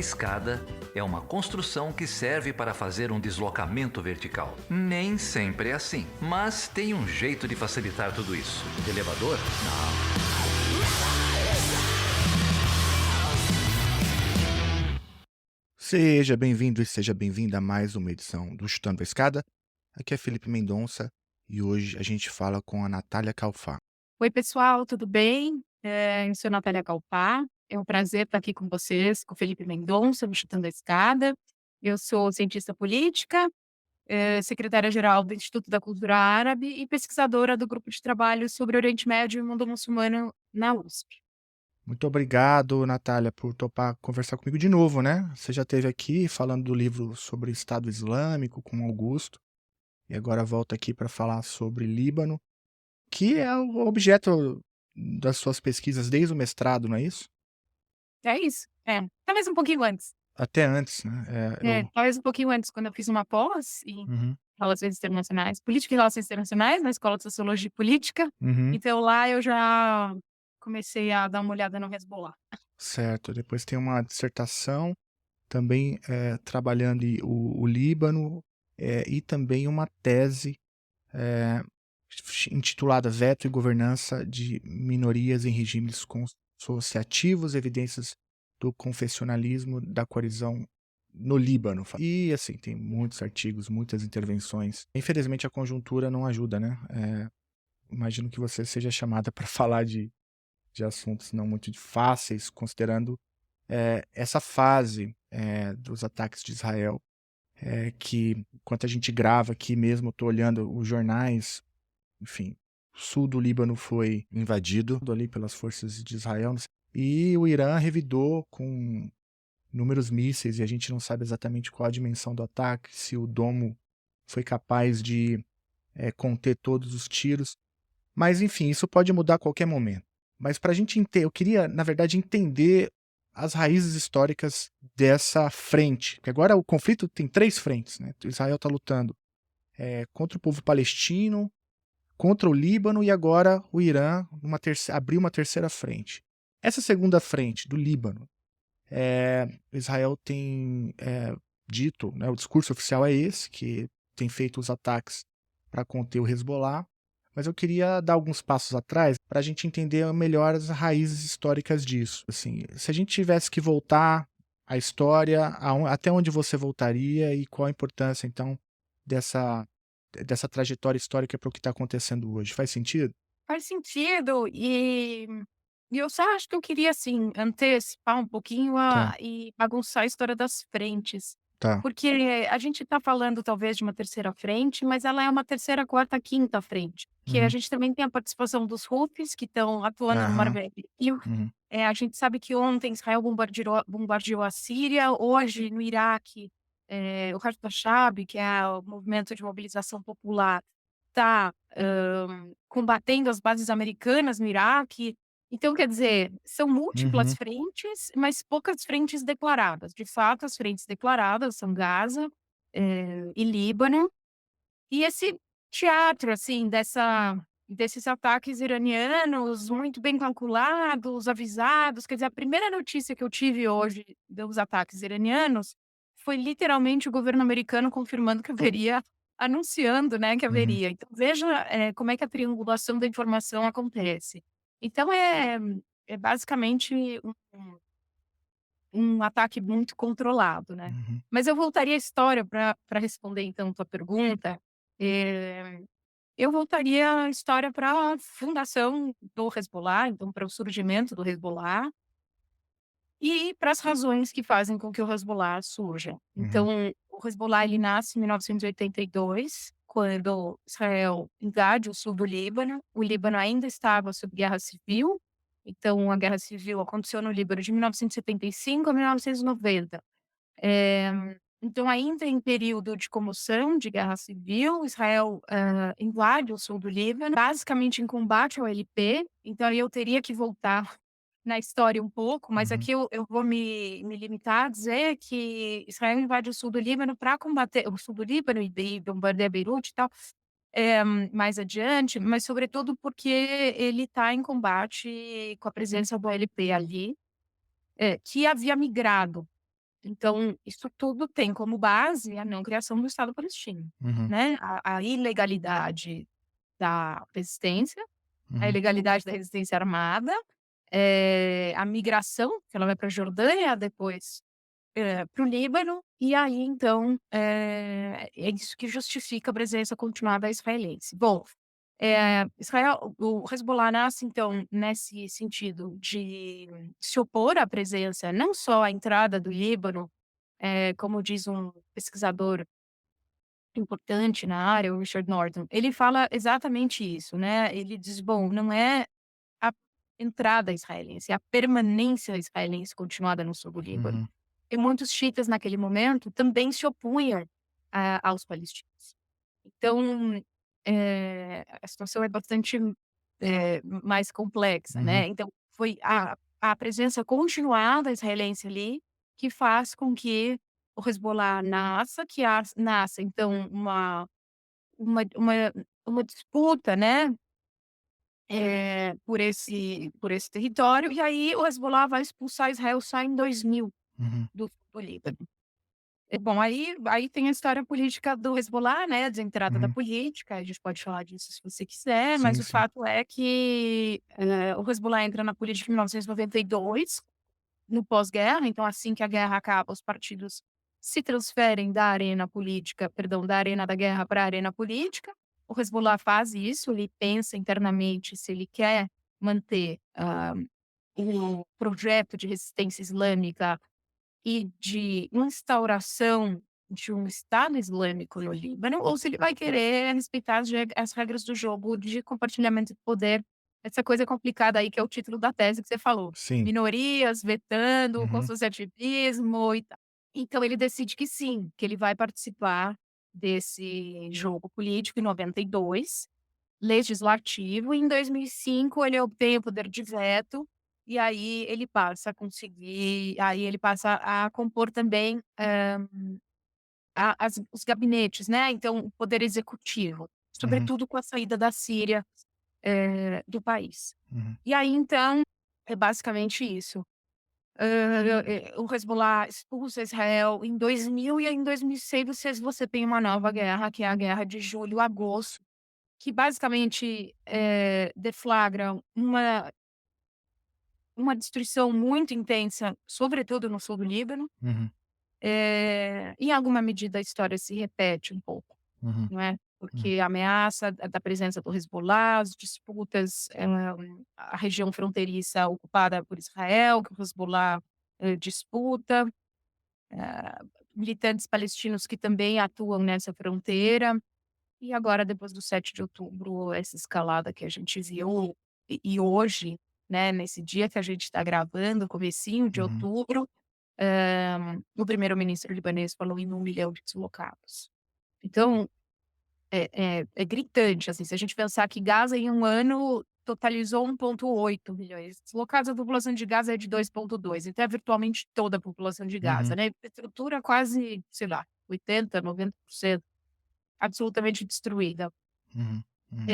escada é uma construção que serve para fazer um deslocamento vertical. Nem sempre é assim, mas tem um jeito de facilitar tudo isso. Elevador? Não. Seja bem-vindo e seja bem-vinda a mais uma edição do Chutando a Escada. Aqui é Felipe Mendonça e hoje a gente fala com a Natália Calfá. Oi, pessoal, tudo bem? Eu sou a Natália Calpá. É um prazer estar aqui com vocês, com o Felipe Mendonça, no Chutando a Escada. Eu sou cientista política, secretária-geral do Instituto da Cultura Árabe e pesquisadora do grupo de trabalho sobre Oriente Médio e mundo muçulmano na USP. Muito obrigado, Natália, por topar conversar comigo de novo, né? Você já esteve aqui falando do livro sobre o Estado Islâmico com Augusto e agora volta aqui para falar sobre Líbano, que é o objeto das suas pesquisas desde o mestrado, não é isso? É isso. Talvez um pouquinho antes. Até antes, né? Talvez um pouquinho antes, quando eu fiz uma pós em Uhum, Relações Internacionais, Política e Relações Internacionais, na Escola de Sociologia e Política. uhum. Então lá eu já comecei a dar uma olhada no Hezbollah. Certo. Depois tem uma dissertação também, trabalhando o Líbano, e também uma tese, eh, intitulada Veto e Governança de Minorias em Regimes Consociativos, Evidências do Confessionalismo da Coalizão no Líbano. E, assim, tem muitos artigos, muitas intervenções. Infelizmente, a conjuntura não ajuda, né? Imagino que você seja chamada para falar de assuntos não muito fáceis, considerando essa fase, dos ataques de Israel, que enquanto a gente grava aqui mesmo, eu tô olhando os jornais, enfim, o sul do Líbano foi invadido ali pelas forças de Israel, e o Irã revidou com inúmeros mísseis, e a gente não sabe exatamente qual a dimensão do ataque, se o domo foi capaz de conter todos os tiros. Mas enfim, isso pode mudar a qualquer momento. Mas para a gente entender, eu queria, na verdade, entender as raízes históricas dessa frente. Porque agora o conflito tem três frentes, né? Israel está lutando contra o povo palestino, contra o Líbano e agora o Irã abriu uma terceira frente. Essa segunda frente do Líbano, Israel tem dito, né, o discurso oficial é esse, que tem feito os ataques para conter o Hezbollah, mas eu queria dar alguns passos atrás para a gente entender melhor as raízes históricas disso. Assim, se a gente tivesse que voltar à história, até onde você voltaria e qual a importância, então, dessa, dessa trajetória histórica para o que está acontecendo hoje? Faz sentido? Faz sentido e eu só acho que eu queria, assim, antecipar um pouquinho Tá, e bagunçar a história das frentes. tá. Porque a gente está falando talvez de uma terceira frente, mas ela é uma terceira, quarta, quinta frente, que a Uhum. gente também tem a participação dos Houthis que estão atuando no Mar Aham. Vermelho. Uhum. A gente sabe que ontem Israel bombardeou a Síria, hoje no Iraque, o Hashd-Shaabi, que é o movimento de mobilização popular, está combatendo as bases americanas no Iraque. Então, quer dizer, são múltiplas Uhum. frentes, mas poucas frentes declaradas. De fato, as frentes declaradas são Gaza, e Líbano. E esse teatro, assim, desses ataques iranianos muito bem calculados, avisados, quer dizer, a primeira notícia que eu tive hoje dos ataques iranianos foi literalmente o governo americano confirmando que haveria, anunciando, né, que Uhum. haveria. Então veja, como é que a triangulação da informação acontece. Então é basicamente um ataque muito controlado, né. Uhum. Mas eu voltaria à história para responder então tua pergunta. eh, eu voltaria a história para a fundação do Hezbollah, então para o surgimento do Hezbollah, e para as razões que fazem com que o Hezbollah surja. Então, Uhum. o Hezbollah ele nasce em 1982, quando Israel invade o sul do Líbano. O Líbano ainda estava sob guerra civil, então a guerra civil aconteceu no Líbano de 1975 a 1990. Eh, então, ainda em período de comoção, de guerra civil, Israel, invade o sul do Líbano, basicamente em combate ao LP. Então, aí eu teria que voltar na história um pouco, mas Uhum. aqui eu vou me limitar a dizer que Israel invade o sul do Líbano para combater o sul do Líbano e bombardeia Beirute e tal, mais adiante, mas sobretudo porque ele está em combate com a presença do LP ali, que havia migrado. Então, isso tudo tem como base a não criação do Estado palestino, Uhum. né? A ilegalidade da resistência, a Uhum. ilegalidade da resistência armada, a migração, que ela vai para a Jordânia, depois para o Líbano, e aí então é isso que justifica a presença continuada israelense. Bom, Israel, o Hezbollah nasce então nesse sentido de se opor à presença, não só à entrada do Líbano, como diz um pesquisador importante na área, o Richard Norton, ele fala exatamente isso, né? Ele diz, bom, não é a entrada israelense, é a permanência israelense continuada no sul do Líbano. Uhum. E muitos xiitas naquele momento também se opunham aos palestinos. Então, a situação é bastante mais complexa, Uhum. né? Então, foi a presença continuada israelense ali que faz com que o Hezbollah nasça então uma, uma, uma disputa, né? Por esse território, e aí o Hezbollah vai expulsar Israel só em 2000 Uhum. do Líbano. Bom, aí tem a história política do Hezbollah, né, a desentrada da Uhum. política, a gente pode falar disso se você quiser, mas Sim, o sim. fato é que, o Hezbollah entra na política em 1992, no pós-guerra, então assim que a guerra acaba, os partidos se transferem da arena política, perdão, da arena da guerra para a arena política. O Hezbollah faz isso, ele pensa internamente se ele quer manter, o projeto de resistência islâmica e de instauração de um Estado Islâmico no Líbano, ou se ele vai querer respeitar as regras do jogo de compartilhamento de poder, essa coisa complicada aí que é o título da tese que você falou. Sim. Minorias vetando, Uhum. consociativismo e tal. Então ele decide que sim, que ele vai participar desse jogo político em 92, legislativo, e em 2005 ele obtém o poder de veto, e aí ele passa a compor também, os gabinetes, né, então o poder executivo, Uhum. sobretudo com a saída da Síria, do país. Uhum. E aí então, é basicamente isso. O Hezbollah expulsa Israel em 2000 e aí em 2006 você tem uma nova guerra, que é a guerra de julho a agosto, que basicamente, deflagra uma destruição muito intensa, sobretudo no sul do Líbano. Uhum. Em alguma medida a história se repete um pouco, Uhum. não é, Uhum. porque a ameaça da presença do Hezbollah, as disputas, a região fronteiriça ocupada por Israel, que o Hezbollah, disputa, eh, militantes palestinos que também atuam nessa fronteira. E agora, depois do 7 de outubro, essa escalada que a gente viu, e hoje, né, nesse dia que a gente está gravando, comecinho de Uhum. outubro, o primeiro-ministro libanês falou em 1 milhão de deslocados. Então, é gritante, assim, se a gente pensar que Gaza em um ano totalizou 1,8 milhões deslocados, a população de Gaza é de 2,2, então é virtualmente toda a população de Gaza, Uhum. né, estrutura quase, sei lá, 80, 90% absolutamente destruída. Uhum. Uhum.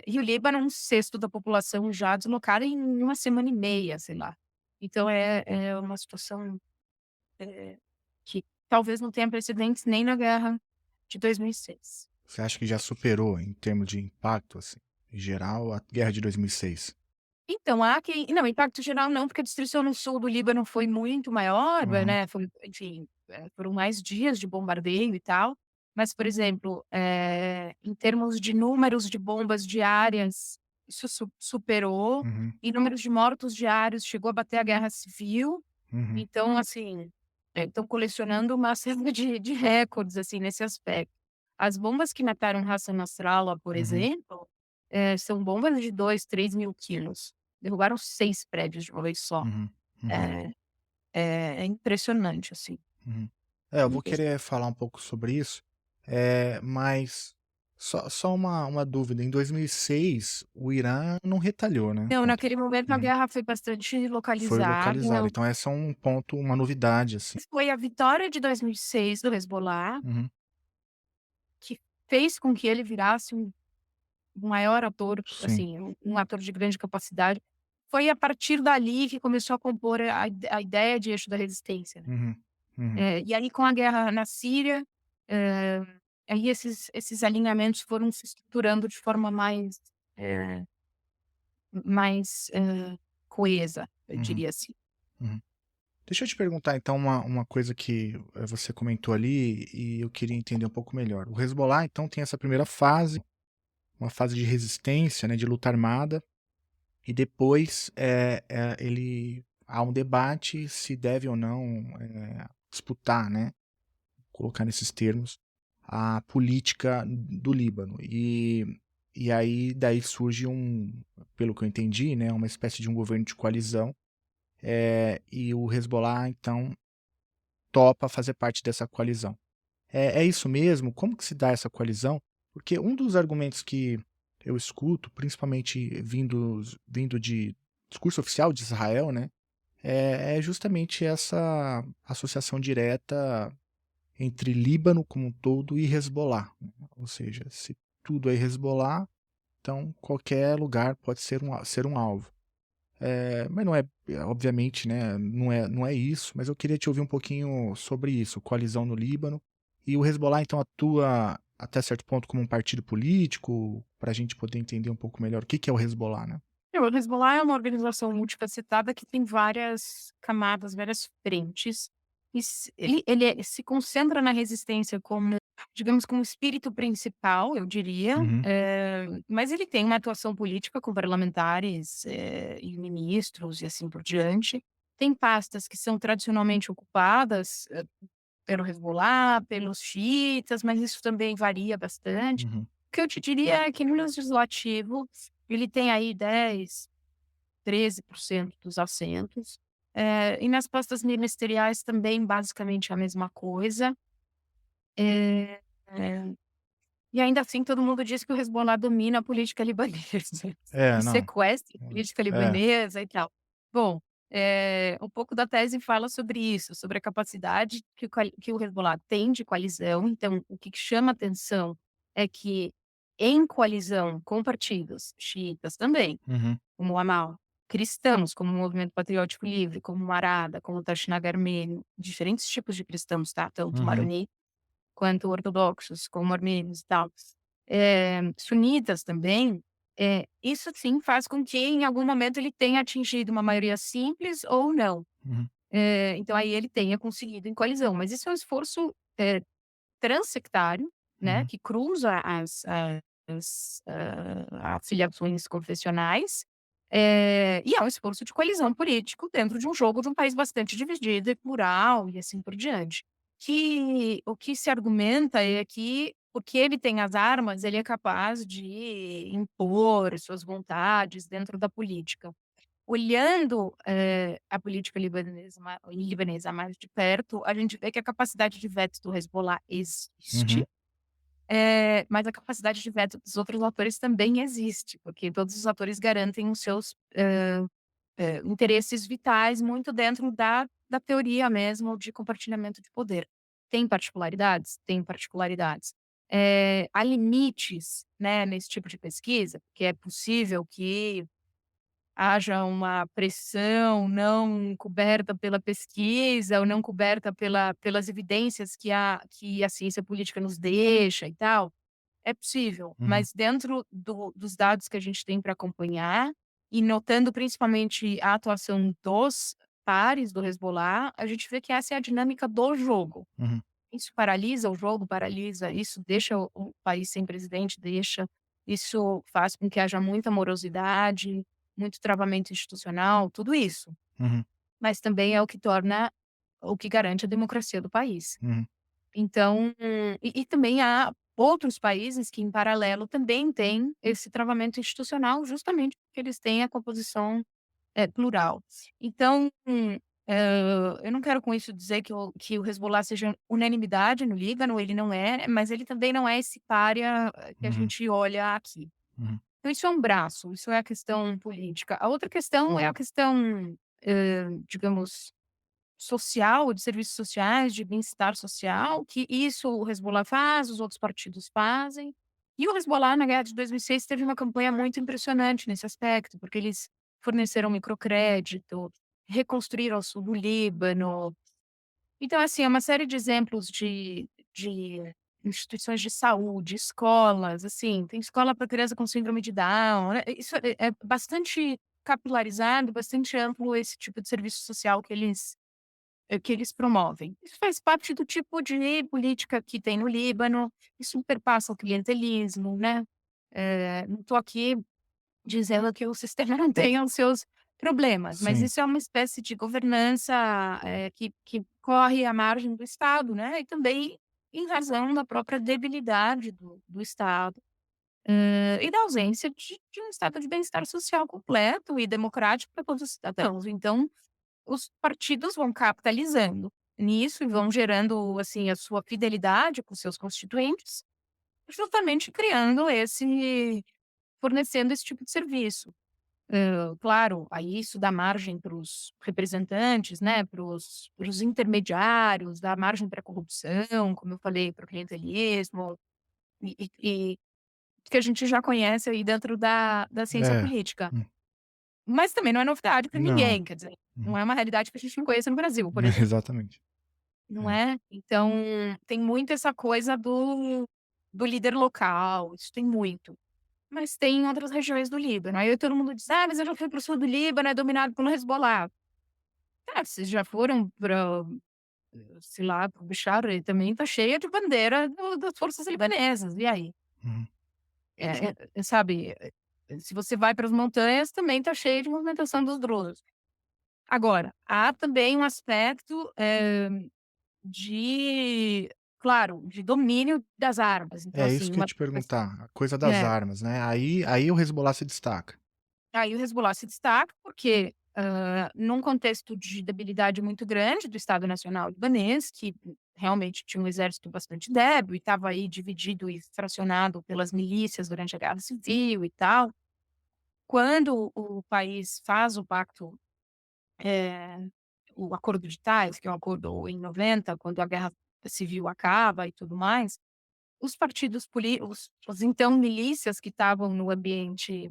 E o Líbano, 1/6 da população já deslocada em 1 semana e meia, sei lá. Então é uma situação, eh, que talvez não tenha precedentes nem na guerra de 2006. Você acha que já superou em termos de impacto, assim, em geral, a guerra de 2006? Então há quem não, impacto geral não, porque a destruição no sul do Líbano foi muito maior, Uhum. né, enfim, foram mais dias de bombardeio e tal. Mas, por exemplo, em termos de números de bombas diárias, isso superou, Uhum. e números de mortos diários chegou a bater a guerra civil. Uhum. Então, assim, estão colecionando uma série de recordes, assim, nesse aspecto. As bombas que mataram Hassan Nasrallah, por Uhum. exemplo, são bombas de 2, 3 mil quilos. Derrubaram 6 prédios de uma vez só. Uhum. Uhum. É é impressionante, assim. Uhum. Eu vou querer falar um pouco sobre isso, mas só uma dúvida, em 2006 o Irã não retalhou, né, Não, contra. naquele momento a Uhum. guerra foi bastante Foi localizada. localizado, então esse é um ponto, uma novidade, assim. Foi a vitória de 2006 do Hezbollah Uhum. que fez com que ele virasse um maior ator, Sim. assim, um ator de grande capacidade. Foi a partir dali que começou a compor a ideia de eixo da resistência, né. Uhum. Uhum, E aí com a guerra na Síria, eh, aí esses alinhamentos foram se estruturando de forma eh, mais coesa, eu uhum, diria assim. uhum. Deixa eu te perguntar então uma coisa que você comentou ali e eu queria entender um pouco melhor. O Hezbollah então tem essa primeira fase, uma fase de resistência, né, de luta armada, e depois ele há um debate se deve ou não disputar, né, colocar nesses termos, a política do Líbano. E aí daí surge pelo que eu entendi, né, uma espécie de um governo de coalizão, e o Hezbollah então topa fazer parte dessa coalizão. É isso mesmo? Como que se dá essa coalizão? Porque um dos argumentos que eu escuto, principalmente vindo de discurso oficial de Israel, né, é justamente essa associação direta entre Líbano como um todo e Hezbollah, né? Ou seja, se tudo é Hezbollah, então qualquer lugar pode ser um alvo. Mas não é, obviamente, né, não é isso, mas eu queria te ouvir um pouquinho sobre isso, coalizão no Líbano. E o Hezbollah, então, atua até certo ponto como um partido político, para a gente poder entender um pouco melhor o que que é o Hezbollah, né? O Hezbollah é uma organização multifacetada que tem várias camadas, várias frentes. Ele se concentra na resistência como, digamos, como espírito principal, eu diria, Uhum, mas ele tem uma atuação política com parlamentares, e ministros e assim por diante. Tem pastas que são tradicionalmente ocupadas, pelo Hezbollah, pelos xiitas, mas isso também varia bastante. uhum, O que eu te diria é que no legislativo ele tem aí 10, 13% dos assentos, e nas pastas ministeriais também basicamente a mesma coisa. Eh, eh, e ainda assim todo mundo diz que o Hezbollah domina a política libanesa, e não. sequestra a política É. libanesa e tal. Bom, um pouco da tese fala sobre isso, sobre a capacidade que o Hezbollah tem de coalizão. Então o que chama atenção é que em coalizão com partidos xiitas também, Uhum, como o Amal, cristãos, como o Movimento Patriótico Livre, como o Arada, como o Tashnag Armênio, diferentes tipos de cristãos, tá, tanto uhum, maroni quanto ortodoxos, como armênios e tal, sunitas também, isso sim faz com que em algum momento ele tenha atingido uma maioria simples ou não. uhum, Então aí ele tenha conseguido em coalizão, mas isso é um esforço, transsectário, né, uhum, que cruza afiliações confessionais, e é um esforço de coalizão político dentro de um jogo de um país bastante dividido e plural e assim por diante. O que se argumenta é que, porque ele tem as armas, ele é capaz de impor suas vontades dentro da política. Olhando, a política libanesa mais de perto, a gente vê que a capacidade de veto do Hezbollah existe, uhum, mas a capacidade de veto dos outros atores também existe, porque todos os atores garantem os seus, interesses vitais muito dentro da teoria mesmo de compartilhamento de poder. Tem particularidades? Tem particularidades. Há limites, né, nesse tipo de pesquisa, porque é possível que haja uma pressão não coberta pela pesquisa ou não coberta pelas evidências que a ciência política nos deixa e tal. É possível, uhum, mas dentro dos dados que a gente tem para acompanhar, e notando principalmente a atuação dos pares do Hezbollah, a gente vê que essa é a dinâmica do jogo. uhum, Isso paralisa o jogo, paralisa, isso deixa o país sem presidente, deixa, isso faz com que haja muita morosidade, muito travamento institucional, tudo isso. uhum, Mas também é o que garante a democracia do país. uhum, Então, e também há outros países que, em paralelo, também têm esse travamento institucional, justamente porque eles têm a composição, plural. Então, eu não quero com isso dizer que o Hezbollah seja unanimidade no Líbano, ele não é, mas ele também não é esse pária, que a uhum, gente olha aqui. uhum, Então isso é um braço, isso é a questão política. A outra questão é a questão, digamos, social, de serviços sociais, de bem-estar social, que isso o Hezbollah faz, os outros partidos fazem. E o Hezbollah, na guerra de 2006, teve uma campanha muito impressionante nesse aspecto, porque eles forneceram microcrédito, reconstruíram o sul do Líbano, Então, assim, é uma série de exemplos de instituições de saúde, escolas, assim, tem escola para criança com síndrome de Down, né, isso é bastante capilarizado, bastante amplo esse tipo de serviço social que eles promovem. Isso faz parte do tipo de política que tem no Líbano, isso perpassa o clientelismo, né. Não estou aqui dizendo que o sistema não tenha os seus problemas, mas Sim, isso é uma espécie de governança, que corre à margem do Estado, né, e também em razão da própria debilidade do Estado, e da ausência de um estado de bem-estar social completo e democrático para todos os cidadãos. Então, os partidos vão capitalizando nisso e vão gerando, assim, a sua fidelidade com seus constituintes, justamente fornecendo esse tipo de serviço. Claro, aí isso dá margem para os representantes, né, para os intermediários, dá margem para a corrupção, como eu falei, para o clientelismo, e que a gente já conhece aí dentro da ciência é. política. Hum, Mas também não é novidade para não. ninguém, quer dizer, Uhum. não é uma realidade que a gente não conheça no Brasil, por exemplo, Exatamente. não É. é? Então, tem muito essa coisa do líder local, isso tem muito. Mas tem em outras regiões do Líbano. Aí todo mundo diz: "Ah, mas eu já fui para o sul do Líbano, é dominado pelo Hezbollah". Ah, vocês já foram para, sei lá, para o Bishar, e também tá cheia de bandeira das forças libanesas, e aí? Uhum. Sabe, se você vai para as montanhas, também tá cheio de movimentação dos drusos. Agora, há também um aspecto, de claro, de domínio das armas. Então, É isso assim, que eu ia uma te perguntar, a coisa das é. armas, né, aí o Hezbollah se destaca. Aí o Hezbollah se destaca, porque, num contexto de debilidade muito grande do Estado Nacional Libanês, que realmente tinha um exército bastante débil e estava aí dividido e fracionado pelas milícias durante a Guerra Civil e tal. Quando o país faz o pacto, eh, o Acordo de Tais, que é um acordo em 90, quando a Guerra Civil acaba e tudo mais, os partidos poli os então milícias que estavam no ambiente,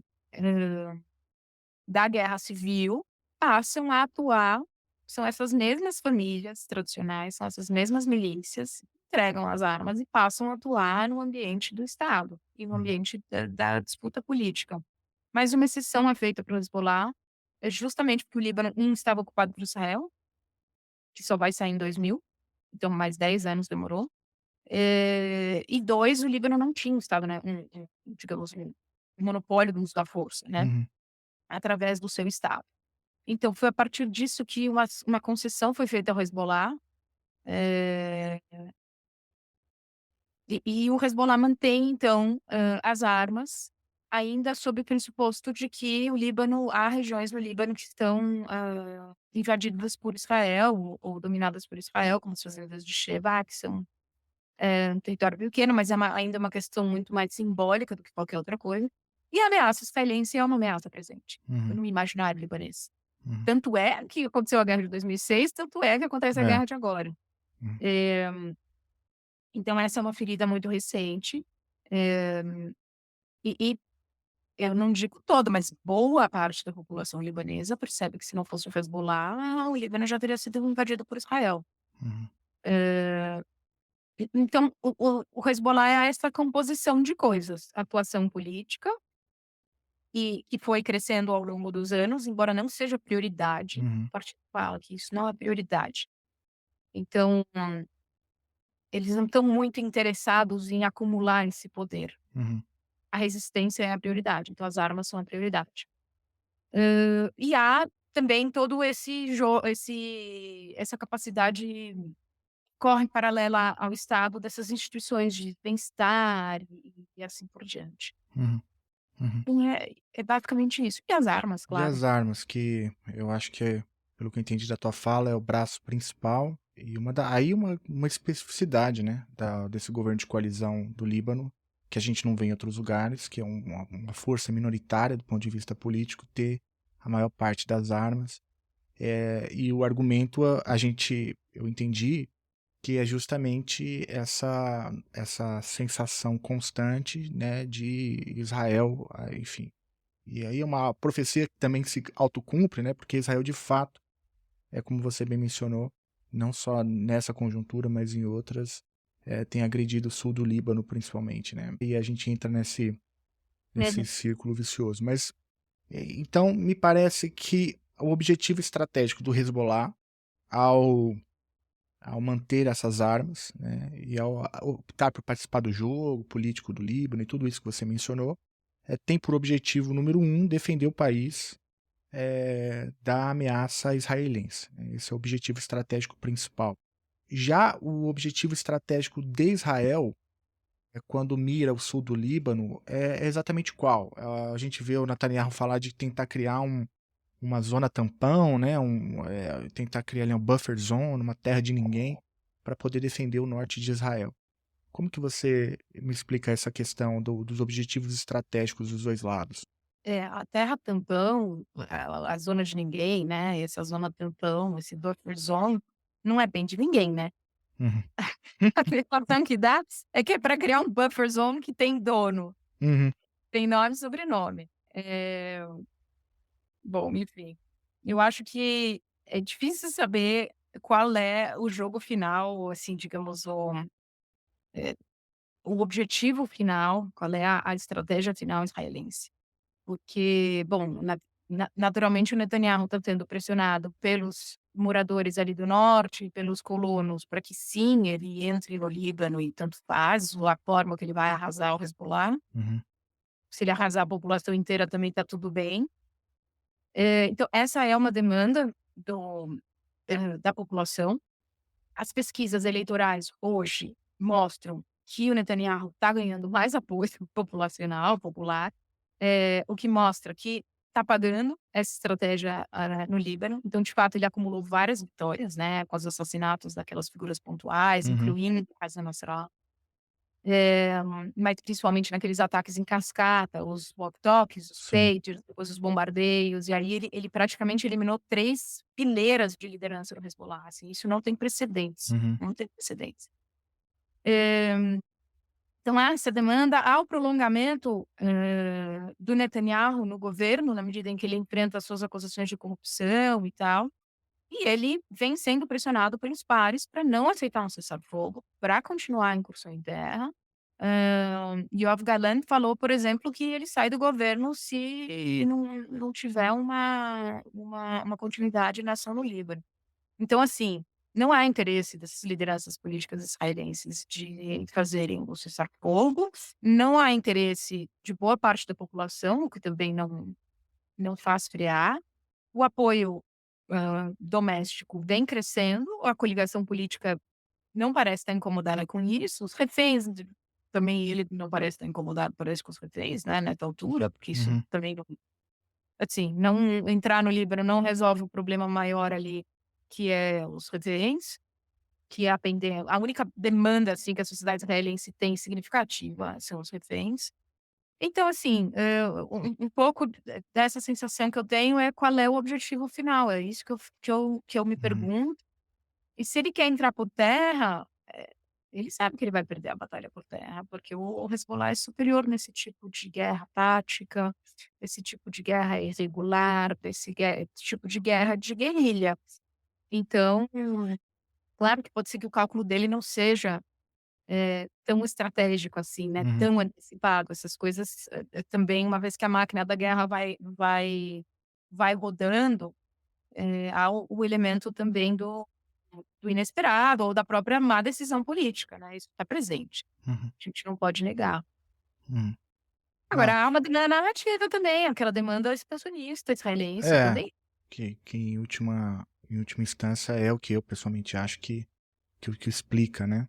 da guerra civil, passam a atuar, são essas mesmas famílias tradicionais, são essas mesmas milícias, entregam as armas e passam a atuar no ambiente do Estado e no Uhum. ambiente da disputa política. Mas uma exceção é feita para o Hezbollah, é justamente porque o Líbano, estava ocupado por Israel, que só vai sair em 2000, então mais 10 anos demorou, e 2, o Líbano não tinha um Estado, né, digamos, um monopólio do uso da força, né, Uhum. através do seu Estado. Então foi a partir disso que uma concessão foi feita ao Hezbollah, eh, e o Hezbollah mantém então, as armas, ainda sob o pressuposto de que o Líbano há regiões no Líbano que estão, invadidas por Israel ou dominadas por Israel, como as fazendas de Shebaa, que são, um território pequeno, mas é ainda uma questão muito mais simbólica do que qualquer outra coisa. E a ameaça israelense é uma ameaça presente Uhum. no imaginário libanês. Uhum. Tanto é que aconteceu a guerra de 2006, tanto é que acontece a É. guerra de agora. Uhum. Eh, então essa é uma ferida muito recente, eh, e eu não digo toda, mas boa parte da população libanesa percebe que se não fosse o Hezbollah, o Líbano já teria sido invadido por Israel. Uhum. Eh, então o Hezbollah é essa composição de coisas, atuação política, e que foi crescendo ao longo dos anos, embora não seja prioridade, Uhum. o partido fala que isso não é prioridade. Então eles não estão muito interessados em acumular esse poder. Uhum. A resistência é a prioridade, então as armas são a prioridade. E há também todo essa capacidade corre paralela ao Estado dessas instituições de bem-estar e assim por diante. Uhum. Uhum. Então é basicamente isso. E as armas, E claro. as armas, que eu acho que pelo que eu entendi da tua fala, é o braço principal e uma especificidade, né, desse governo de coalizão do Líbano, que a gente não vê em outros lugares, que é uma força minoritária do ponto de vista político ter a maior parte das armas. E o argumento, eu entendi que é justamente essa sensação constante, né, de Israel, enfim. E aí é uma profecia que também se autocumpre, né, porque Israel de fato, é como você bem mencionou, não só nessa conjuntura, mas em outras, tem agredido o sul do Líbano, principalmente, né? E a gente entra nesse Uhum. círculo vicioso. Mas, então, me parece que o objetivo estratégico do Hezbollah, ao manter essas armas, né, e ao optar por participar do jogo político do Líbano e tudo isso que você mencionou, tem por objetivo, número um, defender o país da ameaça israelense. Esse é o objetivo estratégico principal. Já o objetivo estratégico de Israel, quando mira o sul do Líbano, é exatamente qual? A gente vê o Netanyahu falar de tentar criar uma zona tampão, né? Tentar criar ali um buffer zone, uma terra de ninguém, para poder defender o norte de Israel. Como que você me explica essa questão dos objetivos estratégicos dos dois lados? A terra tampão, a zona de ninguém, né, essa zona tampão, esse buffer zone, não é bem de ninguém, né. Uhum. A sensação que dá é que é para criar um buffer zone que tem dono, Uhum. tem nome e sobrenome. Bom, enfim, eu acho que é difícil saber qual é o jogo final, assim, digamos, eh, o objetivo final, qual é a estratégia final israelense. Porque, bom, naturalmente o Netanyahu está sendo pressionado pelos moradores ali do norte, pelos colonos, para que sim, ele entre no Líbano e tanto faz a forma que ele vai arrasar o Hezbollah. Uhum. Se ele arrasar a população inteira também está tudo bem. Então essa é uma demanda da população. As pesquisas eleitorais hoje mostram que o Netanyahu está ganhando mais apoio populacional, popular, o que mostra que está pagando essa estratégia, no Líbano. Então, de fato, ele acumulou várias vitórias, né, com os assassinatos daquelas figuras pontuais, Uhum. incluindo Hassan Nasrallah, eh, mas principalmente naqueles ataques em cascata, os walkie-talkies, os Sim. pagers, depois os bombardeios, e aí ele praticamente eliminou 3 fileiras de liderança do Hezbollah, assim, isso não tem precedentes, Uhum. não tem precedentes. Então há essa demanda, há o prolongamento, do Netanyahu no governo, na medida em que ele enfrenta as suas acusações de corrupção e tal, e ele vem sendo pressionado pelos pares para não aceitar um cessar-fogo, para continuar a incursão em terra. Yoav Gallant falou, por exemplo, que ele sai do governo se não tiver uma continuidade na ação no Líbano. Então, assim, não há interesse dessas lideranças políticas israelenses de fazerem o cessar-fogo, não há interesse de boa parte da população, o que também não faz frear. O apoio, doméstico vem crescendo, a coligação política não parece estar incomodada com isso, os reféns também ele não parece estar incomodado, parece com os reféns, né, nessa altura, porque isso Uhum. também não, assim, não entrar no Líbano não resolve o problema maior ali, que é os reféns, que é a única demanda, assim, que a sociedade israelense tem significativa são os reféns. Então, assim, um pouco dessa sensação que eu tenho é qual é o objetivo final, é isso que eu me Uhum. pergunto. E se ele quer entrar por terra, ele sabe que ele vai perder a batalha por terra, porque o Hezbollah é superior nesse tipo de guerra tática, esse tipo de guerra irregular, tipo de guerra de guerrilha. Então, claro que pode ser que o cálculo dele não seja, tão estratégico assim, né, Uhum. tão antecipado, essas coisas, também uma vez que a máquina da guerra vai rodando, há o elemento também do inesperado ou da própria má decisão política, né, isso está presente, Uhum. a gente não pode negar. Uhum. Não, Agora há uma demanda narrativa também, aquela demanda expansionista israelense é, também. que em última instância é o que eu pessoalmente acho que o que explica, né,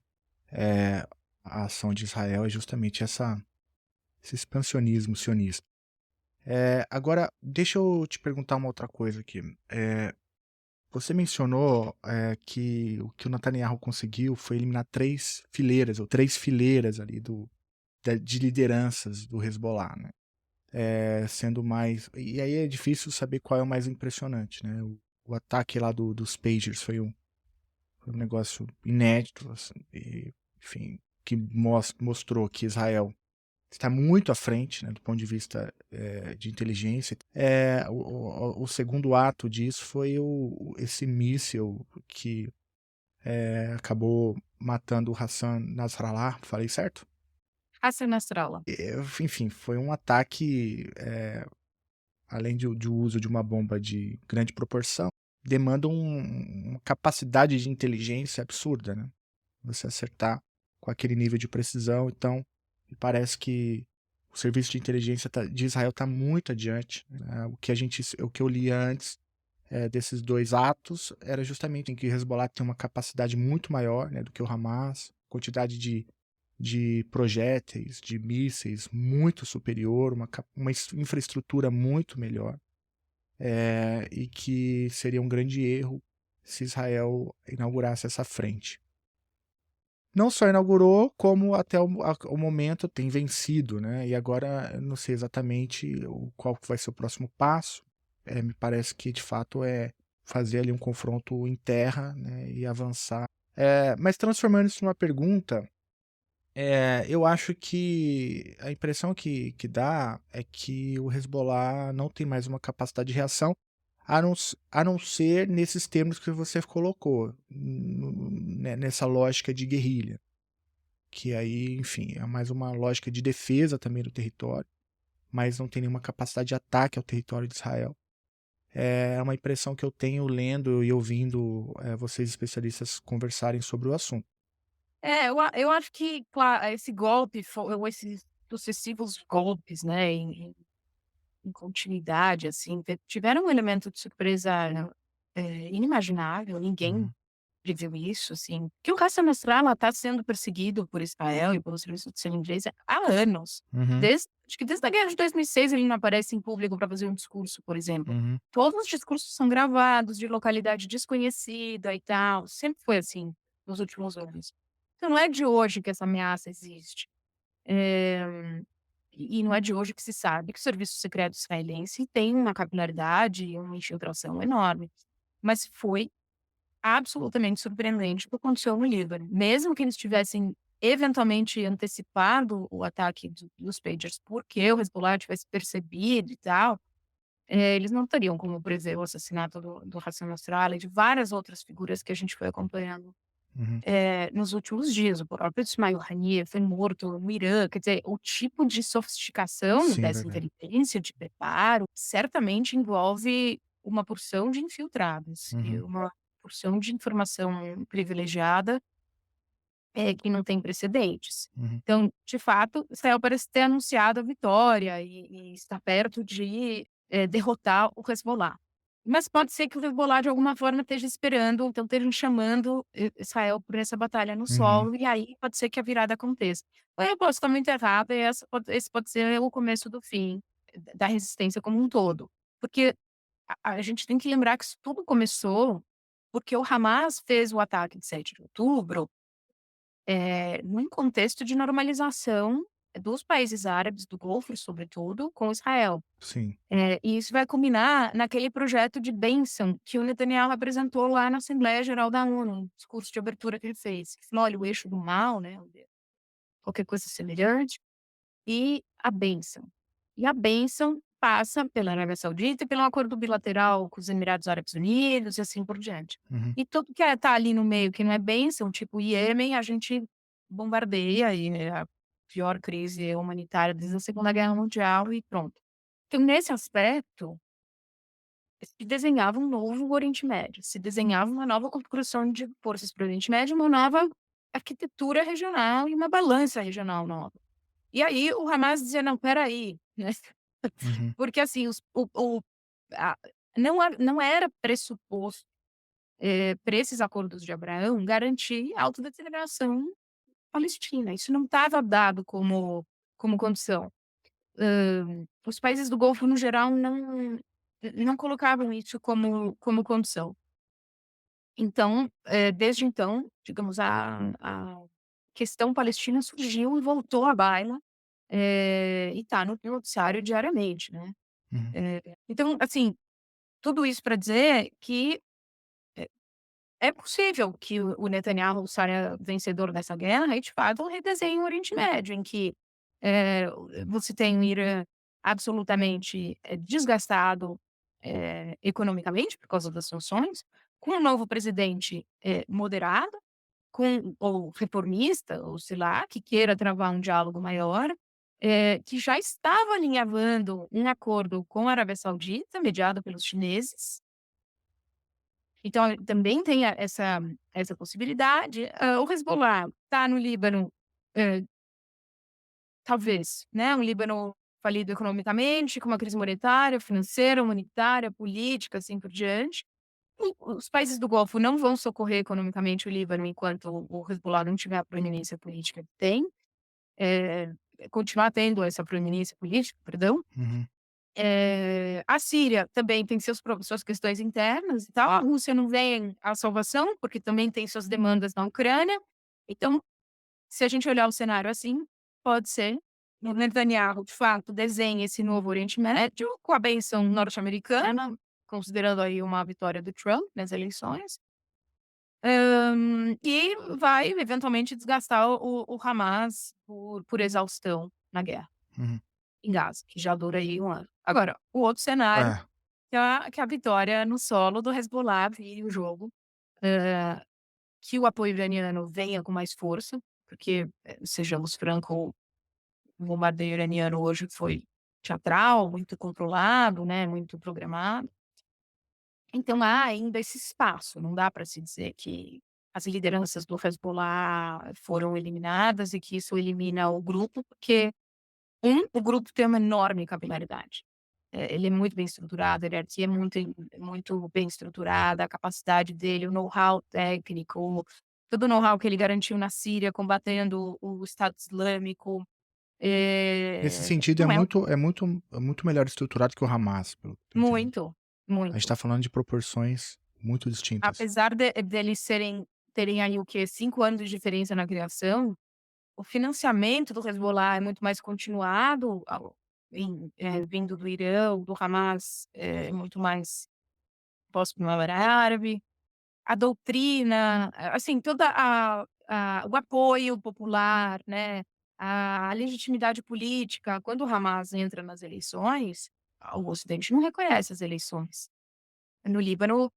é, a ação de Israel é justamente esse expansionismo sionista. Agora, deixa eu te perguntar uma outra coisa aqui. Você mencionou que o Netanyahu conseguiu foi eliminar três fileiras ali de lideranças do Hezbollah, né? Sendo mais. E aí é difícil saber qual é o mais impressionante, né? O ataque lá dos Pagers foi um negócio inédito, assim, e, enfim, que mostrou que Israel está muito à frente, né, do ponto de vista de inteligência. O segundo ato disso foi esse míssil que acabou matando o Hassan Nasrallah, falei certo? Hassan Nasrallah. Enfim, foi um ataque, além de uso de uma bomba de grande proporção, demanda uma capacidade de inteligência absurda, né? Você acertar com aquele nível de precisão. Então, me parece que o serviço de inteligência de Israel está muito adiante, né? O que eu li antes desses dois atos era justamente em que o Hezbollah tem uma capacidade muito maior, né, do que o Hamas, quantidade de projéteis, de mísseis muito superior, uma infraestrutura muito melhor, e que seria um grande erro se Israel inaugurasse essa frente. Não só inaugurou, como até o momento tem vencido, né? E agora eu não sei exatamente qual que vai ser o próximo passo. Me parece que de fato é fazer ali um confronto em terra, né? E avançar. Mas transformando isso numa pergunta, eu acho que a impressão que dá é que o Hezbollah não tem mais uma capacidade de reação, a não ser nesses termos que você colocou, nessa lógica de guerrilha, que aí, enfim, é mais uma lógica de defesa também do território, mas não tem nenhuma capacidade de ataque ao território de Israel. É uma impressão que eu tenho lendo e ouvindo vocês especialistas conversarem sobre o assunto. Eu acho que, claro, esse golpe ou esses sucessivos golpes, né, em continuidade, assim, tiveram um elemento de surpresa, inimaginável, ninguém Uhum, previu isso, assim, que o Hassan Nasrallah está sendo perseguido por Israel e pelo serviço de inteligência há anos. uhum, Acho que desde a guerra de 2006 ele não aparece em público para fazer um discurso, por exemplo. uhum, Todos os discursos são gravados de localidade desconhecida e tal, sempre foi assim nos últimos anos. Então não é de hoje que essa ameaça existe. E não é de hoje que se sabe que o serviço secreto israelense tem uma capilaridade e uma infiltração enorme. Mas foi absolutamente surpreendente o que aconteceu no Líbano. Mesmo que eles tivessem eventualmente antecipado o ataque dos pagers, porque o Hezbollah tivesse percebido e tal, eles não teriam como prever o assassinato do Hassan Nasrallah e de várias outras figuras que a gente foi acompanhando uhum. nos últimos dias. O próprio Ismail Haniyeh foi morto no Irã. Quer dizer, o tipo de sofisticação Sim, é dessa verdade. inteligência, de preparo, certamente envolve uma porção de infiltrados e Uhum, uma porção de informação privilegiada, que não tem precedentes. uhum, Então, de fato, Israel parece ter anunciado a vitória e está perto de, derrotar o Hezbollah. Mas pode ser que o Hezbollah, de alguma forma, esteja esperando, então estejam chamando Israel por essa batalha no uhum, solo, e aí pode ser que a virada aconteça. Ou eu posso estar muito errada, e esse pode ser o começo do fim da resistência como um todo. Porque a gente tem que lembrar que isso tudo começou porque o Hamas fez o ataque de 7 de outubro, num contexto de normalização dos países árabes, do Golfo, sobretudo, com Israel. sim. E isso vai culminar naquele projeto de bênção que o Netanyahu apresentou lá na Assembleia Geral da ONU, no discurso de abertura que ele fez. Ele falou: olha, o eixo do mal, né, qualquer coisa semelhante, e a bênção. E a bênção passa pela Arábia Saudita e pelo acordo bilateral com os Emirados Árabes Unidos e assim por diante. Uhum, E tudo que tá ali no meio que não é bênção, tipo o Iêmen, a gente bombardeia e é a pior crise humanitária desde a Segunda Guerra Mundial e pronto. Então, nesse aspecto, se desenhava um novo Oriente Médio, se desenhava uma nova configuração de forças para o Oriente Médio, uma nova arquitetura regional e uma balança regional nova. E aí o Hamas dizia: "Não, espera aí", né, uhum, porque assim o a não era pressuposto, para esses acordos de Abraão garantir a autodeterminação palestina, isso não estava dado como condição. Os países do Golfo no geral não colocavam isso como condição. Então, desde então, digamos, a questão palestina surgiu e voltou à baila, e está no noticiário diariamente, né. uhum, Então, assim, tudo isso para dizer que é possível que o Netanyahu saia vencedor dessa guerra e, de fato, redesenhe o Oriente Médio, em que, eh, você tem um Irã absolutamente, desgastado, economicamente por causa das sanções, com um novo presidente moderado, ou reformista, ou sei lá, que queira travar um diálogo maior, que já estava alinhavando um acordo com a Arábia Saudita, mediado pelos chineses. Então, também tem essa possibilidade. O Hezbollah está no Líbano, eh, talvez, né, um Líbano falido economicamente, com uma crise monetária, financeira, humanitária, política, assim por diante. Os países do Golfo não vão socorrer economicamente o Líbano enquanto o Hezbollah não tiver a proeminência política que tem, eh, continuar tendo essa proeminência política, perdão. Uhum. A Síria também tem suas questões internas e tal. A Rússia não vem à salvação, porque também tem suas demandas na Ucrânia. Então, se a gente olhar o cenário assim, pode ser que o Netanyahu, de fato, desenhe esse novo Oriente Médio com a bênção norte-americana, considerando aí uma vitória do Trump nas eleições, e vai eventualmente desgastar o Hamas por exaustão na guerra Uhum. em Gaza, que já dura aí 1 ano. Agora, o outro cenário É. que a vitória no solo do Hezbollah vire o jogo, hã, que o apoio iraniano venha com mais força, porque, sejamos franco, o bombardeio iraniano hoje foi teatral, muito controlado, né, muito programado. Então há ainda esse espaço, não dá para se dizer que as lideranças do Hezbollah foram eliminadas e que isso elimina o grupo, porque o grupo tem uma enorme capilaridade. Ele é muito bem estruturado, a hierarquia é muito bem estruturada, a capacidade dele, o know-how técnico, todo o know-how que ele garantiu na Síria combatendo o Estado Islâmico, Nesse sentido, não é é muito melhor estruturado que o Hamas, pelo que eu tô entendendo. muito, A gente muito. tá falando de proporções muito distintas. Apesar deles terem aí o quê? 5 anos de diferença na criação, o financiamento do Hezbollah é muito mais continuado vindo do Irã, do Hamas é muito mais pós-Primavera Árabe. A doutrina, assim, toda o apoio popular, né, a legitimidade política. Quando o Hamas entra nas eleições, o Ocidente não reconhece as eleições. No Líbano,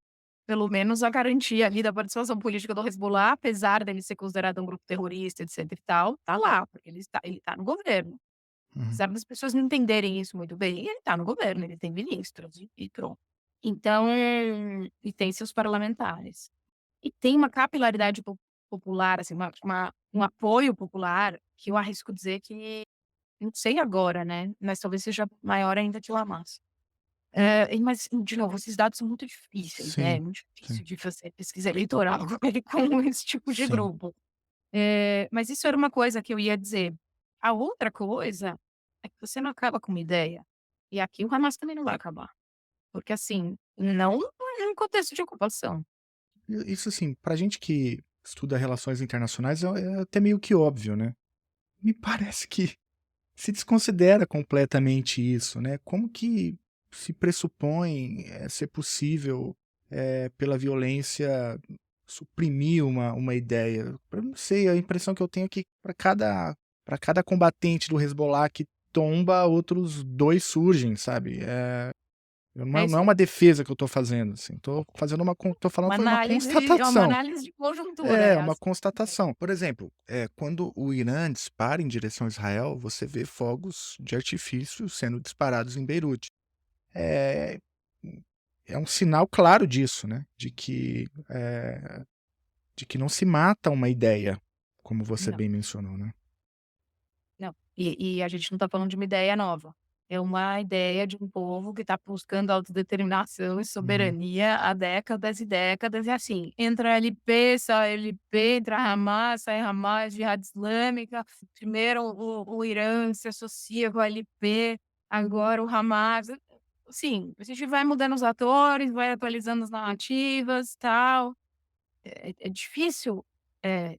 pelo menos a garantia ali da participação política do Hezbollah, apesar dele ser considerado um grupo terrorista, etc e tal, tá lá, porque ele tá no governo. Uhum. Apesar das pessoas não entenderem isso muito bem, ele tá no governo, ele tem ministros e pronto. Então, e tem seus parlamentares. E tem uma capilaridade popular, assim, um apoio popular que eu arrisco dizer que, não sei agora, né, mas talvez seja maior ainda que o Hamas. Mas, de novo, esses dados são muito difíceis, né, é Sim, muito sim, difícil de fazer pesquisa eleitoral com esse tipo de sim. grupo. Mas isso era uma coisa que eu ia dizer. A outra coisa é que você não acaba com uma ideia, e aqui o Hamas também não vai acabar, porque, assim, não em contexto de ocupação. Isso, assim, pra gente que estuda relações internacionais é até meio que óbvio, né. Me parece que se desconsidera completamente isso, né. Como que se pressupõe, ser possível, pela violência suprimir uma ideia? Eu não sei, a impressão que eu tenho é que para cada combatente do Hezbollah que tomba, outros 2 surgem, sabe. É Não é isso uma aí. defesa que eu tô fazendo, assim, tô falando Uma foi uma análise é uma constatação. análise de conjuntura, É, é uma assim. constatação. Por exemplo, quando o Irã dispara em direção a Israel, você vê fogos de artifício sendo disparados em Beirute. É é um sinal claro disso, né, de que não se mata uma ideia, como você Não, bem mencionou, né. não. E a gente não está falando de uma ideia nova. É uma ideia de um povo que está buscando autodeterminação e Uhum, soberania há décadas e décadas, e assim, entra LP, sai LP, entra Hamas, sai Hamas, Jihad Islâmica. Primeiro o Irã se associa com a LP, agora o Hamas. Sim, a gente vai mudando os atores, vai atualizando as narrativas, tal. É difícil,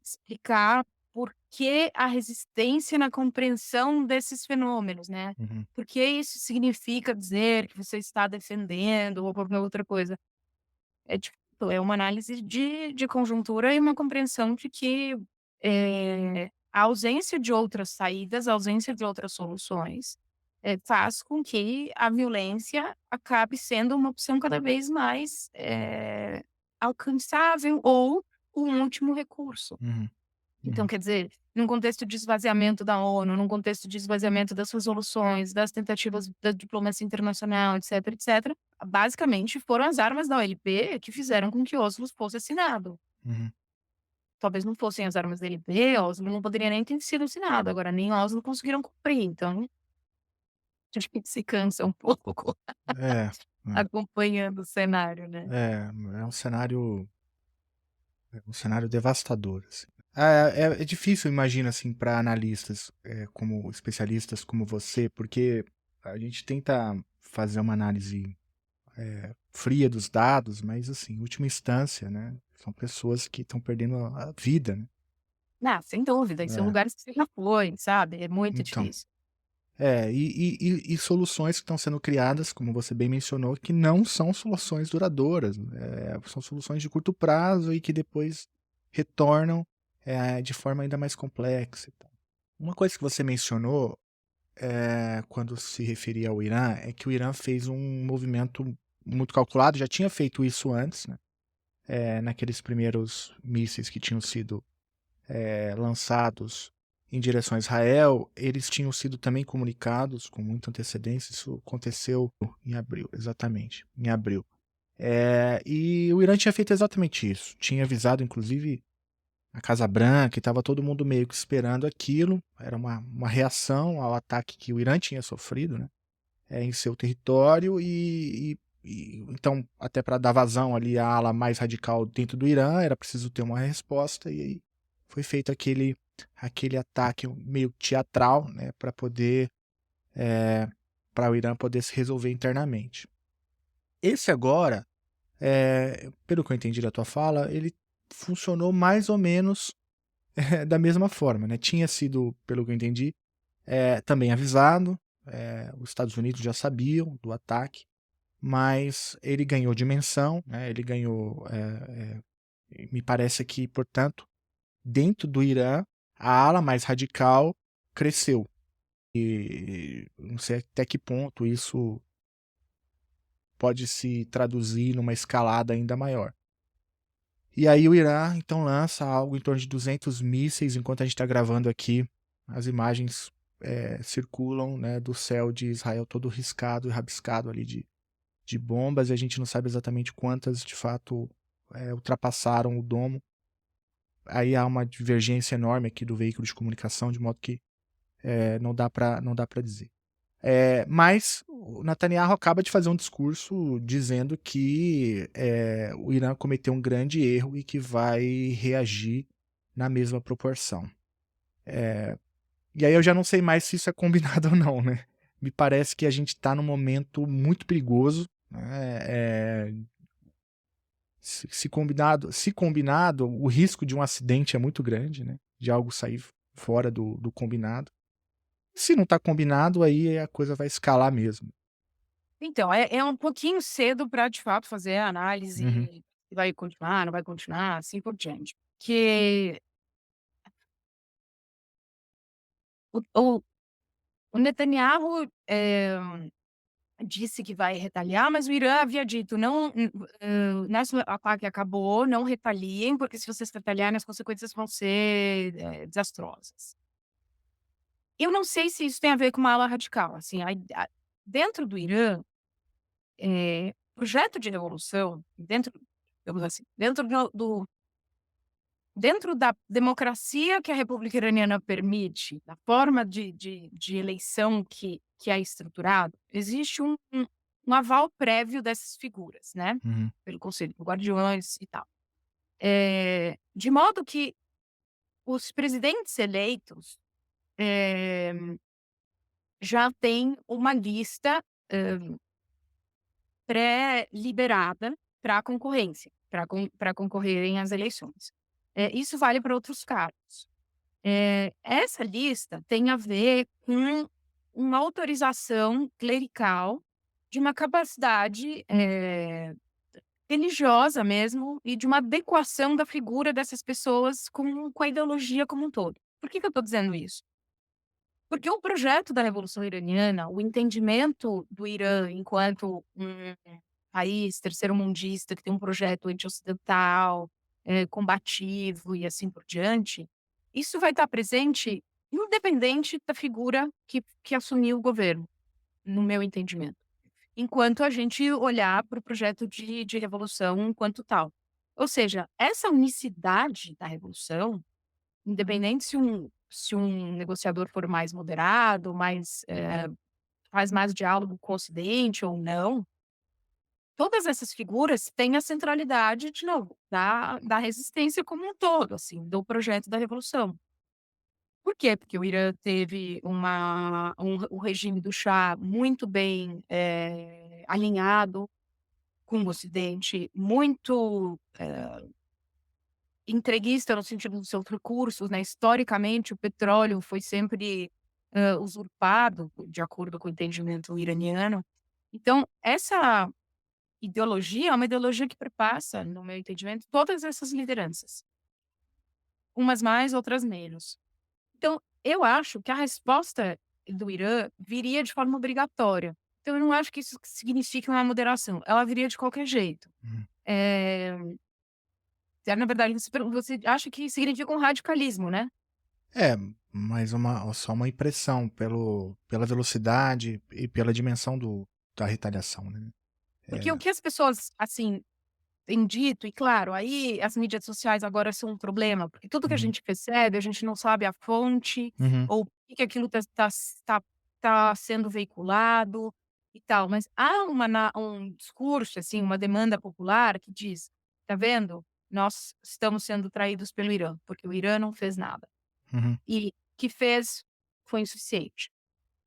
explicar por que a resistência na compreensão desses fenômenos, né. uhum. Por que isso significa dizer que você está defendendo ou qualquer outra coisa. É tipo, é uma análise de conjuntura e uma compreensão de que, a ausência de outras saídas, a ausência de outras soluções, faz com que a violência acabe sendo uma opção cada vez mais, alcançável ou um último recurso. Uhum. Então, Uhum. quer dizer, num contexto de esvaziamento da ONU, num contexto de esvaziamento das resoluções, das tentativas da diplomacia internacional, etc, etc, basicamente foram as armas da OLP que fizeram com que Oslo fosse assinado. Uhum. Talvez não fossem as armas da OLP, Oslo não poderia nem ter sido assinado, agora nem Oslo conseguiram cumprir, então a gente se cansa um pouco É, acompanhando o cenário, né. é um cenário devastador, assim. É difícil, imagino, assim, para analistas, como especialistas como você, porque a gente tenta fazer uma análise, fria dos dados, mas, assim, em última instância, né, são pessoas que estão perdendo a vida, né. Ah, sem dúvida, e são É, lugares que você já foi, sabe, é muito então. difícil. E soluções que estão sendo criadas, como você bem mencionou, que não são soluções duradouras, são soluções de curto prazo e que depois retornam, de forma ainda mais complexa e tal. Uma coisa que você mencionou, quando se referia ao Irã, é que o Irã fez um movimento muito calculado, já tinha feito isso antes, né, naqueles primeiros mísseis que tinham sido lançados em direção a Israel, eles tinham sido também comunicados com muita antecedência. Isso aconteceu em abril, exatamente, em abril. E o Irã tinha feito exatamente isso. Tinha avisado, inclusive, a Casa Branca, e estava todo mundo meio que esperando aquilo. Era uma reação ao ataque que o Irã tinha sofrido, né, em seu território. Então, até para dar vazão ali à ala mais radical dentro do Irã, era preciso ter uma resposta. E aí foi feito aquele ataque meio teatral, né, para poder para o Irã poder se resolver internamente. Esse agora, pelo que eu entendi da tua fala, ele funcionou mais ou menos da mesma forma, né? Tinha sido, pelo que eu entendi, também avisado, os Estados Unidos já sabiam do ataque, mas ele ganhou dimensão, né? Ele ganhou, me parece que, portanto, dentro do Irã, a ala mais radical cresceu. E não sei até que ponto isso pode se traduzir numa escalada ainda maior. E aí o Irã, então, lança algo em torno de 200 mísseis, enquanto a gente está gravando aqui, as imagens circulam, né, do céu de Israel todo riscado e rabiscado ali de bombas, e a gente não sabe exatamente quantas, de fato, ultrapassaram o domo. Aí há uma divergência enorme aqui do veículo de comunicação, de modo que não dá para dizer. Mas o Netanyahu acaba de fazer um discurso dizendo que o Irã cometeu um grande erro e que vai reagir na mesma proporção. E aí eu já não sei mais se isso é combinado ou não, né? Me parece que a gente está num momento muito perigoso, né? Se combinado, o risco de um acidente é muito grande, né? De algo sair fora do combinado. Se não está combinado, aí a coisa vai escalar mesmo. Então, é um pouquinho cedo para de fato fazer a Uhum, análise, se vai continuar, não vai continuar, assim por diante. Porque o o o Netanyahu, disse que vai retaliar, mas o Irã havia dito: "Não, nosso ataque acabou, não retaliem, porque se vocês retaliarem as consequências vão ser, desastrosas". Eu não sei se isso tem a ver com uma ala radical, assim, dentro do Irã, projeto de revolução, digamos assim, dentro da democracia que a República Iraniana permite, da forma de eleição que é estruturado, existe um aval prévio dessas figuras, né, uhum, pelo Conselho de Guardiões e tal. De modo que os presidentes eleitos, eh, já têm uma lista, hã, pré-liberada para a concorrência, para concorrerem às eleições. Isso vale para outros cargos. Essa lista tem a ver com uma autorização clerical de uma capacidade, religiosa mesmo e de uma adequação da figura dessas pessoas com a ideologia como um todo. Por que eu estou dizendo isso? Porque o projeto da Revolução Iraniana, o entendimento do Irã enquanto um país terceiro-mundista que tem um projeto anti-ocidental, combativo e assim por diante, isso vai estar presente independente da figura que assumiu o governo, no meu entendimento. Enquanto a gente olhar para o projeto de revolução enquanto tal. Ou seja, essa unicidade da revolução, independente se um negociador for mais moderado, faz mais diálogo com o Ocidente ou não, todas essas figuras têm a centralidade, de novo, da resistência como um todo, assim, do projeto da revolução. Por quê? Porque o Irã teve o regime do Shah muito bem alinhado com o Ocidente, muito entreguista no sentido dos seus recursos, né? Historicamente, o petróleo foi sempre usurpado, de acordo com o entendimento iraniano. Então, essa ideologia é uma ideologia que perpassa, no meu entendimento, todas essas lideranças, umas mais, outras menos. Então, eu acho que a resposta do Irã viria de forma obrigatória. Então, eu não acho que isso signifique uma moderação. Ela viria de qualquer jeito. Uhum. Na verdade, você acha que significa um radicalismo, né? É, mas só uma impressão pela velocidade e pela dimensão da retaliação, né? Porque o É. que as pessoas, assim, têm dito, e claro, aí as mídias sociais agora são um problema, porque tudo que a Uhum. gente recebe, a gente não sabe a fonte, Uhum. ou por que aquilo tá sendo veiculado e tal. Mas há um discurso, assim, uma demanda popular que diz: "Tá vendo? Nós estamos sendo traídos pelo Irã, porque o Irã não fez nada. Uhum. E o que fez foi insuficiente".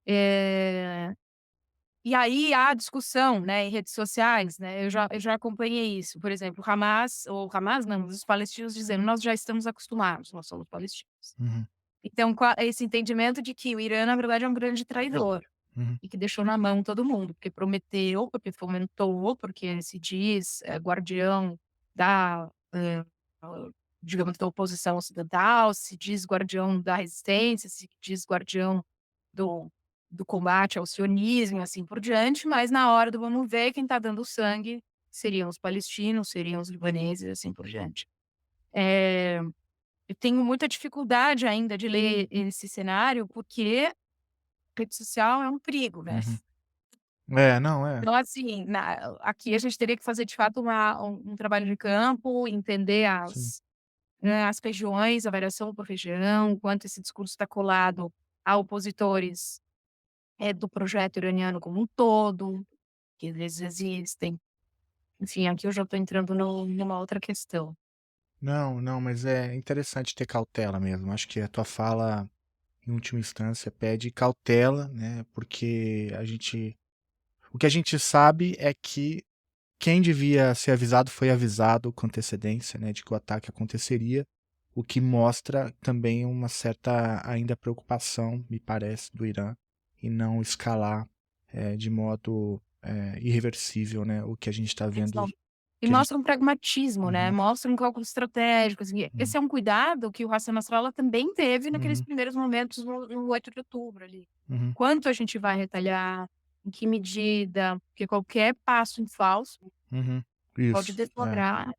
Eh E aí há discussão, né, em redes sociais, né, eu já acompanhei isso, por exemplo, o Hamas não, os palestinos dizendo: "Nós já estamos acostumados, nós somos palestinos". Uhum. Então, esse entendimento de que o Irã, na verdade, é um grande traidor, Uhum. e que deixou na mão todo mundo, porque prometeu, porque fomentou, porque se diz, guardião da, digamos, da oposição ocidental, se diz guardião da resistência, se diz guardião do do combate ao sionismo e assim por diante, mas na hora do vamos ver, quem está dando sangue seriam os palestinos, seriam os libaneses e assim por diante. Eh, eu tenho muita dificuldade ainda de ler esse cenário, porque rede social é um perigo, né. Uhum. É, não, é. Então assim, aqui a gente teria que fazer de fato um trabalho de campo, entender Sim. as regiões, a variação por região, o quanto esse discurso está colado a opositores do projeto iraniano como um todo, que eles existem. Enfim, aqui eu já estou entrando numa outra questão. Não, não, mas é interessante ter cautela mesmo. Acho que a tua fala, em última instância, pede cautela, né? Porque o que a gente sabe é que quem devia ser avisado foi avisado com antecedência, né, de que o ataque aconteceria, o que mostra também uma certa ainda preocupação, me parece, do Irã em não escalar de modo irreversível, né, o que a gente está vendo, Exato. E que a gente... mostra um pragmatismo, né, Uhum. mostra um cálculo estratégico, assim. Uhum. Esse é um cuidado que o Hassan Nasrallah também teve naqueles Uhum. primeiros momentos no 8 de outubro ali. Uhum. Quanto a gente vai retalhar, em que medida, porque qualquer passo em falso Uhum. pode Isso, é. deflagrar,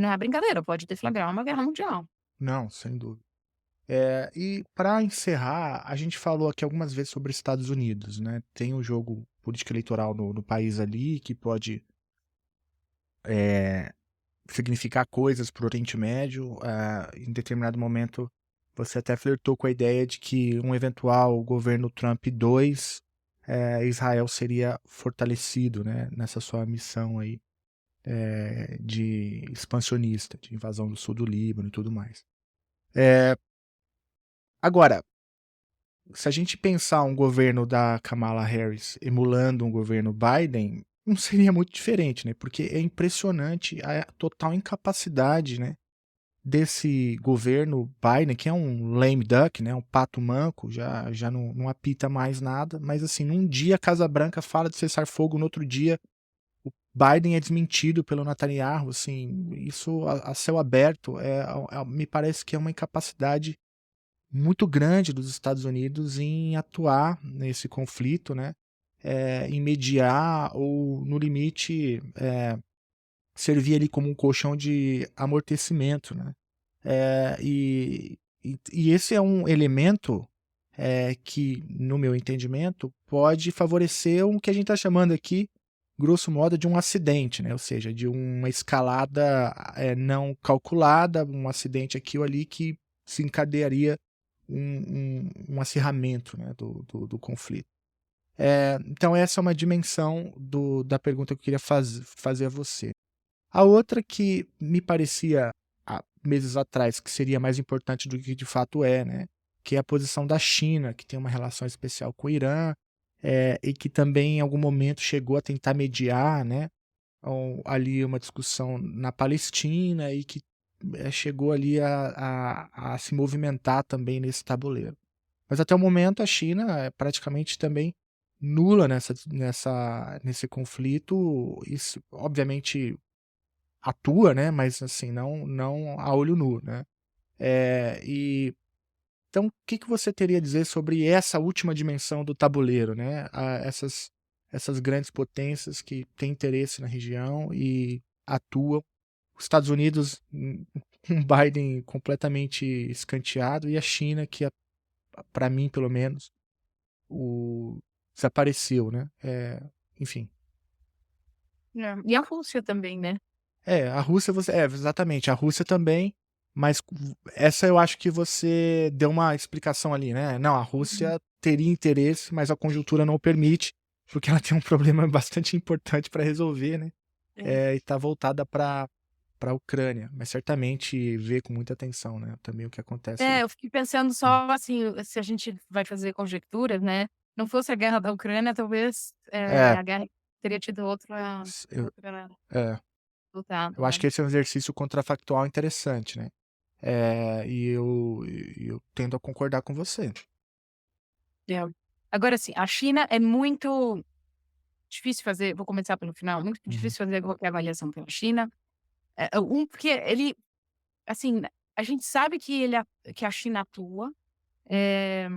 não é brincadeira, pode deflagrar uma guerra mundial. Não, sem dúvida. E para encerrar, a gente falou aqui algumas vezes sobre Estados Unidos, né? Tem o jogo político eleitoral no país ali que pode eh, significar coisas para o Oriente Médio. Em determinado momento, você até flertou com a ideia de que um eventual governo Trump 2, Israel seria fortalecido, né, nessa sua missão aí de expansionista, de invasão do sul do Líbano e tudo mais. Agora, se a gente pensar um governo da Kamala Harris emulando um governo Biden, não seria muito diferente, né? Porque é impressionante a total incapacidade, né, desse governo Biden, que é um lame duck, né, um pato manco, já não apita mais nada, mas assim, num dia a Casa Branca fala de cessar fogo, no outro dia o Biden é desmentido pelo Netanyahu, assim, isso a céu aberto, me parece que é uma incapacidade muito grande dos Estados Unidos em atuar nesse conflito, né, em mediar ou, no limite, servir ali como um colchão de amortecimento, né. E esse é um elemento, que, no meu entendimento, pode favorecer o que a gente está chamando aqui, grosso modo, de um acidente, né, ou seja, de uma escalada, não calculada, um acidente aqui ou ali que desencadearia um acirramento, né, do conflito. Então essa é uma dimensão da pergunta que eu queria fazer a você. A outra que me parecia, há meses atrás, que seria mais importante do que de fato é, né, que é a posição da China, que tem uma relação especial com o Irã, e que também em algum momento chegou a tentar mediar, né, ali uma discussão na Palestina e que, chegou ali a se movimentar também nesse tabuleiro. Mas até o momento a China é praticamente também nula nesse conflito, isso obviamente atua, né, mas assim, não a olho nu, né. E então o que que você teria a dizer sobre essa última dimensão do tabuleiro, né, essas grandes potências que têm interesse na região e atuam, os Estados Unidos, com Biden completamente escanteado e a China que para mim pelo menos, o desapareceu, né, enfim. E a Rússia também, né. A Rússia exatamente, a Rússia também, mas essa eu acho que você deu uma explicação ali, né. Não, a Uhum. Rússia teria interesse, mas a conjuntura não permite, porque ela tem um problema bastante importante para resolver, né, É. e tá voltada para a Ucrânia, mas certamente vê com muita atenção, né, também o que acontece ali. Eu fiquei pensando Uhum. só, assim, se a gente vai fazer conjecturas, né, não fosse a guerra da Ucrânia, talvez, É, a guerra teria tido s eu outra é, resultado, eu acho né. que esse é um exercício contrafactual interessante, né. E eu tendo a concordar com você. É. Agora, assim, a China é muito difícil fazer, vou começar pelo final, muito Uhum, difícil fazer qualquer avaliação pela China. Porque ele, assim, a gente sabe que a China atua, eh,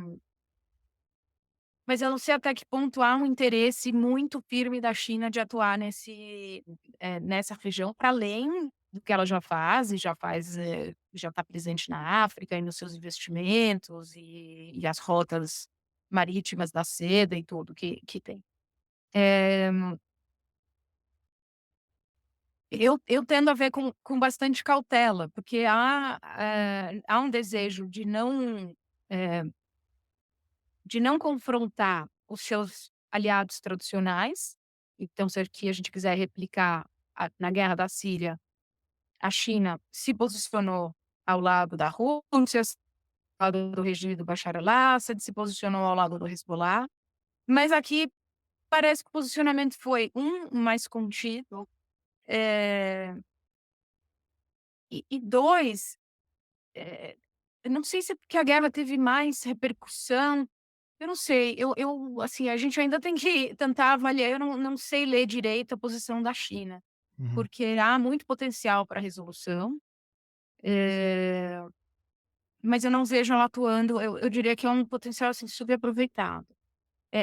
mas eu não sei até que ponto há um interesse muito firme da China de atuar nessa região, para além do que ela já faz, já está presente na África e nos seus investimentos e as rotas marítimas da seda e tudo que tem. Eh, eu tendo a ver com bastante cautela, porque há um desejo eh, de não confrontar os seus aliados tradicionais. Então, se aqui a gente quiser replicar na guerra da Síria, a China se posicionou ao lado da Rússia, ao lado do regime do Bashar al-Assad, se posicionou ao lado do Hezbollah, mas aqui parece que o posicionamento foi, mais contido, eh, e 2, eh, eu não sei se é porque a guerra teve mais repercussão. Eu não sei, assim, a gente ainda tem que tentar avaliar, eu não sei ler direito a posição da China, uhum, porque há muito potencial para resolução, eh, mas eu não vejo ela atuando, eu diria que é um potencial, assim, subaproveitado.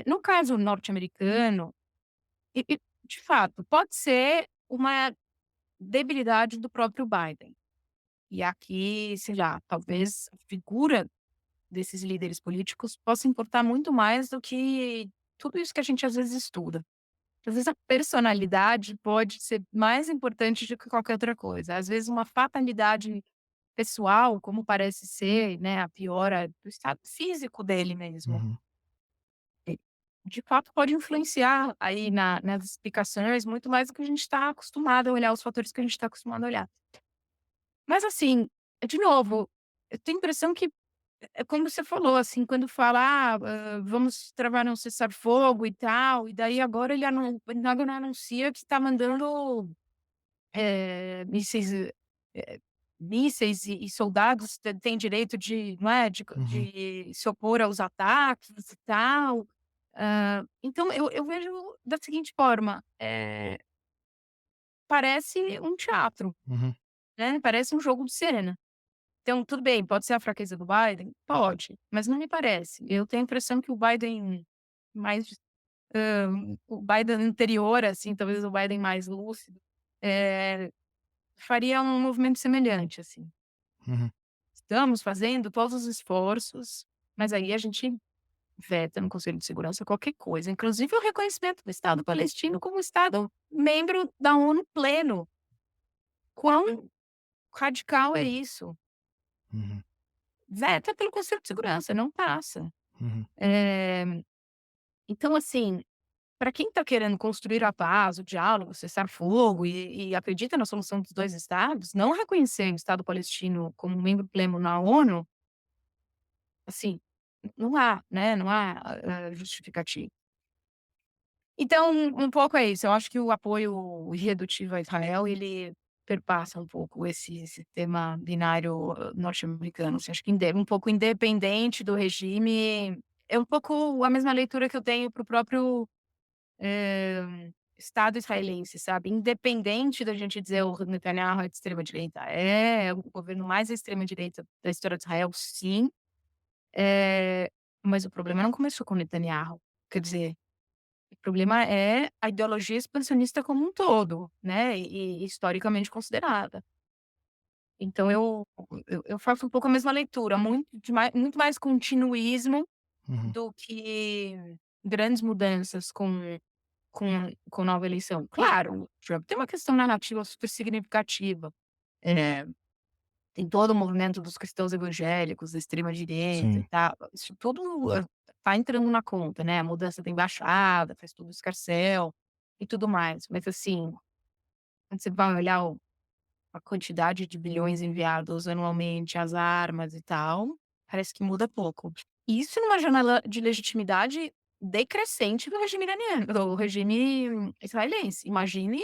No caso norte-americano, de fato, pode ser uma debilidade do próprio Biden. E aqui, sei lá, talvez a figura desses líderes políticos possa importar muito mais do que tudo isso que a gente às vezes estuda. Às vezes a personalidade pode ser mais importante do que qualquer outra coisa. Às vezes uma fatalidade pessoal, como parece ser, né, a piora do estado físico dele mesmo, uhum, e de fato pode influenciar aí nas explicações muito mais do que a gente está acostumado a olhar, os fatores que a gente está acostumado a olhar. Mas assim, de novo, eu tenho a impressão que é como você falou, assim, quando fala: vamos travar um cessar-fogo e tal", e daí agora ele Pentágono anuncia que está mandando, mísseis, mísseis e soldados têm direito de, não é, uhum, de se opor aos ataques e tal. Então eu vejo da seguinte forma, parece um teatro, uhum, né, parece um jogo de cena. Então, tudo bem, pode ser a fraqueza do Biden? Pode, mas não me parece. Eu tenho a impressão que o Biden mais o Biden anterior, assim, talvez o Biden mais lúcido, eh, faria um movimento semelhante, assim. Uhum. Estamos fazendo todos os esforços, mas aí a gente veta no Conselho de Segurança qualquer coisa, inclusive o reconhecimento do Estado palestino como Estado membro da ONU pleno. Quão radical é isso? Uhum. Veta pelo Conselho de Segurança, não passa. Uhum. Eh, então, assim, para quem está querendo construir a paz, o diálogo, o cessar-fogo e acredita na solução dos 2 estados, não reconhecer o Estado palestino como membro pleno na ONU, assim, não há, né, não há, justificativa. Então, um pouco é isso, eu acho que o apoio irredutível a Israel, ele perpassa um pouco esse sistema binário, norte-americano, assim, acho que um pouco independente do regime, é um pouco a mesma leitura que eu tenho para o próprio Estado israelense, sabe, independente da gente dizer o Netanyahu é de extrema direita, é o governo mais à extrema direita da história de Israel, sim, mas o problema não começou com o Netanyahu, quer dizer, o problema é a ideologia expansionista como um todo, né, e historicamente considerada. Então eu faço um pouco a mesma leitura, muito mais continuismo Uhum. do que grandes mudanças com nova eleição. Claro, o Trump tem uma questão narrativa super significativa, eh, tem todo o movimento dos cristãos evangélicos, da extrema direita e Sim. tal, isso tudo, tá entrando na conta, né, a mudança da embaixada, faz todo o escarcéu e tudo mais, mas assim, quando você vai olhar a quantidade de bilhões enviados anualmente, as armas e tal, parece que muda pouco. Isso numa janela de legitimidade decrescente do regime iraniano, do regime israelense. Imagine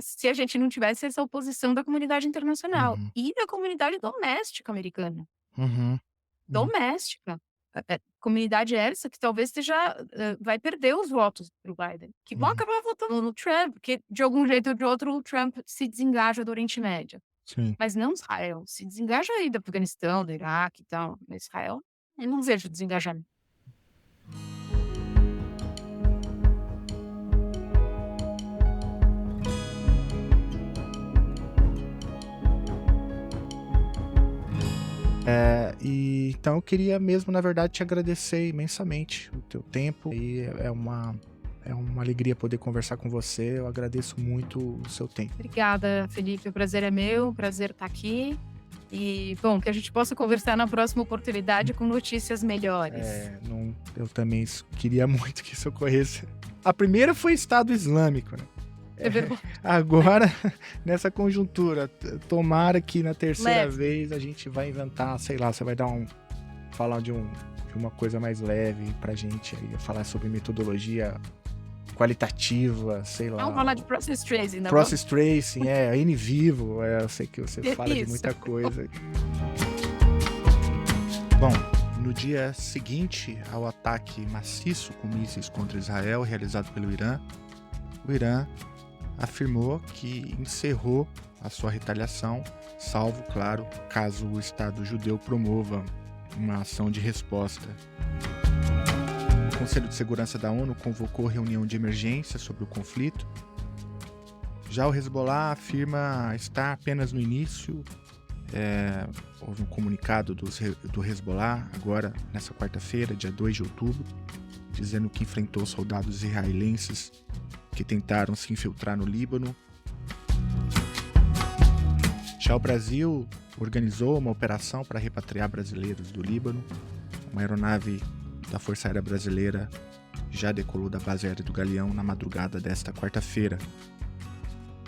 se a gente não tivesse essa oposição da comunidade internacional Uhum. e da comunidade doméstica americana. Uhum. Uhum. Doméstica. Comunidade essa que talvez esteja, vai perder os votos para o Biden, que vão Uhum. acabar votando no Trump, porque de algum jeito ou de outro o Trump se desengaja do Oriente Médio. Sim. Mas não Israel, se desengaja aí do Afeganistão, do Iraque e tal, mas Israel, eu não vejo desengajamento. E então eu queria mesmo, na verdade, te agradecer imensamente o teu tempo e é uma alegria poder conversar com você. Eu agradeço muito o seu tempo. Obrigada, Felipe, o prazer é meu, o prazer estar aqui e, bom, que a gente possa conversar na próxima oportunidade com notícias melhores. Eu também queria muito que isso ocorresse. A primeira foi Estado Islâmico, né? É verdade. Agora, nessa conjuntura, tomara que na terceira Leve. vez a gente vai inventar, sei lá, você vai falar de uma coisa mais leve pra gente aí, falar sobre metodologia qualitativa, sei lá. Vamos falar de process tracing, né? Process tracing, N vivo, eu sei que você fala de Isso. muita coisa. Bom, no dia seguinte ao ataque maciço com mísseis contra Israel realizado pelo Irã, o Irã afirmou que encerrou a sua retaliação, salvo, claro, caso o Estado judeu promova uma ação de resposta. O Conselho de Segurança da ONU convocou reunião de emergência sobre o conflito. Já o Hezbollah afirma estar apenas no início. Houve um comunicado do Hezbollah, agora nessa quarta-feira, dia 2 de outubro, dizendo que enfrentou soldados israelenses que tentaram se infiltrar no Líbano. Já o Brasil organizou uma operação para repatriar brasileiros do Líbano. Uma aeronave da Força Aérea Brasileira já decolou da base aérea do Galeão na madrugada desta quarta-feira.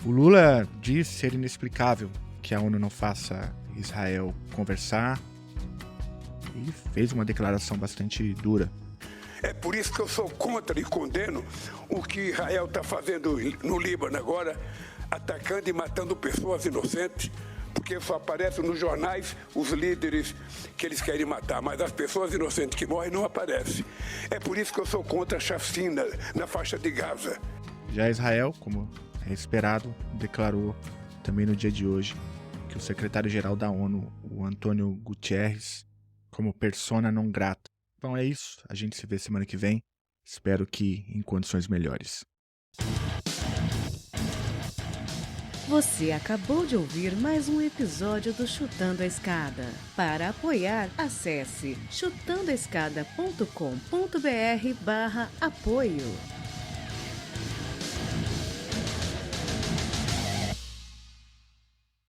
O Lula diz ser inexplicável que a ONU não faça Israel conversar e fez uma declaração bastante dura. É por isso que eu sou contra e condeno o que Israel está fazendo no Líbano agora, atacando e matando pessoas inocentes, porque só aparecem nos jornais os líderes que eles querem matar, mas as pessoas inocentes que morrem não aparecem. É por isso que eu sou contra a chacina na faixa de Gaza. Já Israel, como é esperado, declarou também no dia de hoje que o secretário-geral da ONU, o Antônio Guterres, como persona não grata. Então é isso, a gente se vê semana que vem. Espero que em condições melhores. Você acabou de ouvir mais um episódio do Chutando a Escada. Para apoiar, acesse chutandoaescada.com.br/apoio.